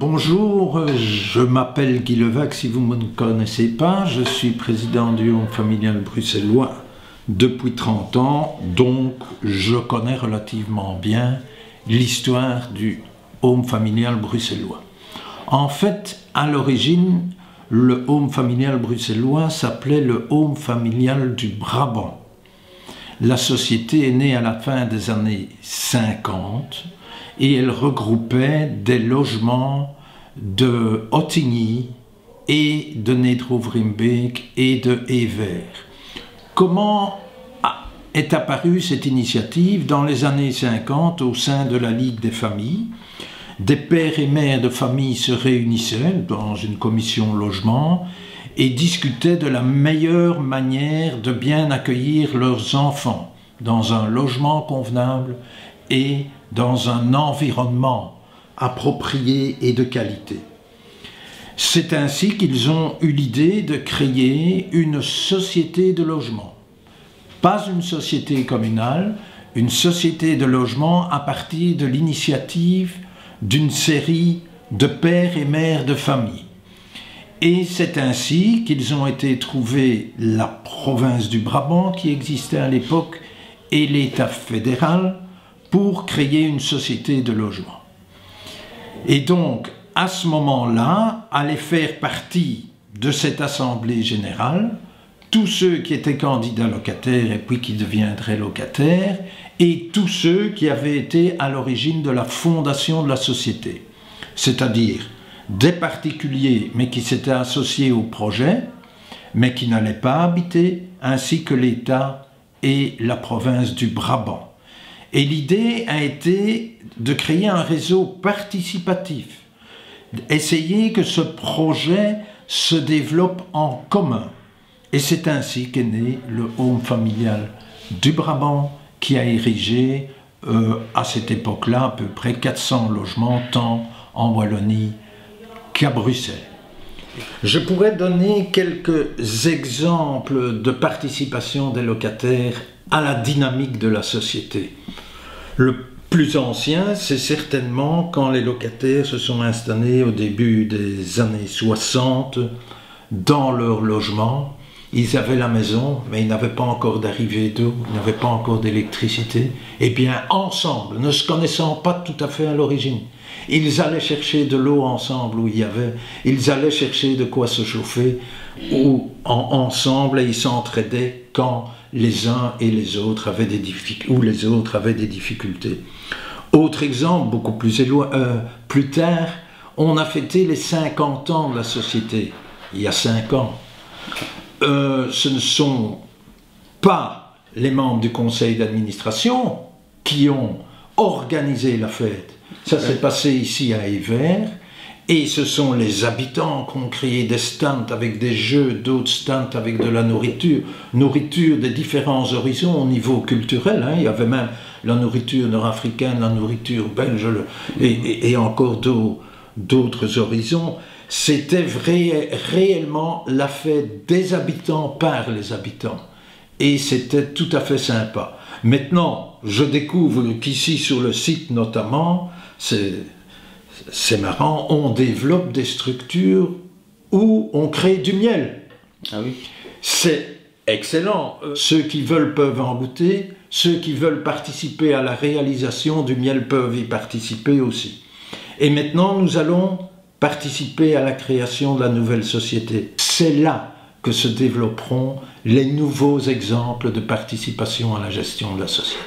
Bonjour, je m'appelle Guy Levaque, si vous ne me connaissez pas, je suis président du Home familial bruxellois depuis 30 ans, donc je connais relativement bien l'histoire du Home familial bruxellois. En fait, à l'origine, le Home familial bruxellois s'appelait le Home familial du Brabant. La société est née à la fin des années 50 et elle regroupait des logements de Ottignies et de Neder-Overimbeek et de Evere. Comment est apparue cette initiative? Dans les années 50, au sein de la Ligue des familles, des pères et mères de famille se réunissaient dans une commission logement et discutaient de la meilleure manière de bien accueillir leurs enfants dans un logement convenable et dans un environnement approprié et de qualité. C'est ainsi qu'ils ont eu l'idée de créer une société de logement. Pas une société communale, une société de logement à partir de l'initiative d'une série de pères et mères de famille. Et c'est ainsi qu'ils ont été trouver la province du Brabant qui existait à l'époque et l'État fédéral pour créer une société de logement. Et donc, à ce moment-là, allaient faire partie de cette assemblée générale tous ceux qui étaient candidats locataires et puis qui deviendraient locataires, et tous ceux qui avaient été à l'origine de la fondation de la société, c'est-à-dire des particuliers mais qui s'étaient associés au projet, mais qui n'allaient pas habiter, ainsi que l'État et la province du Brabant. Et l'idée a été de créer un réseau participatif, essayer que ce projet se développe en commun. Et c'est ainsi qu'est né le Home familial du Brabant, qui a érigé à cette époque-là à peu près 400 logements, tant en Wallonie qu'à Bruxelles. Je pourrais donner quelques exemples de participation des locataires à la dynamique de la société. Le plus ancien, c'est certainement quand les locataires se sont installés au début des années 60 dans leur logement. Ils avaient la maison, mais ils n'avaient pas encore d'arrivée d'eau, ils n'avaient pas encore d'électricité. Eh bien, ensemble, ne se connaissant pas tout à fait à l'origine, ils allaient chercher de l'eau ensemble où il y avait, ils allaient chercher de quoi se chauffer ensemble, et ils s'entraidaient quand les uns et les autres avaient des difficultés. Autre exemple, beaucoup plus tard, on a fêté les 50 ans de la société, il y a 5 ans. Ce ne sont pas les membres du conseil d'administration qui ont organisé la fête. Ça s'est passé ici à Evere, et ce sont les habitants qui ont créé des stands avec des jeux, d'autres stands avec de la nourriture des différents horizons au niveau culturel. Hein. Il y avait même la nourriture nord-africaine, la nourriture belge et encore d'autres horizons. C'était réellement la fête des habitants par les habitants. Et c'était tout à fait sympa. Maintenant, je découvre qu'ici sur le site notamment, c'est marrant, on développe des structures où on crée du miel. Ah oui. C'est excellent. Ceux qui veulent peuvent en goûter. Ceux qui veulent participer à la réalisation du miel peuvent y participer aussi. Et maintenant, nous allons participer à la création de la nouvelle société. C'est là que se développeront les nouveaux exemples de participation à la gestion de la société.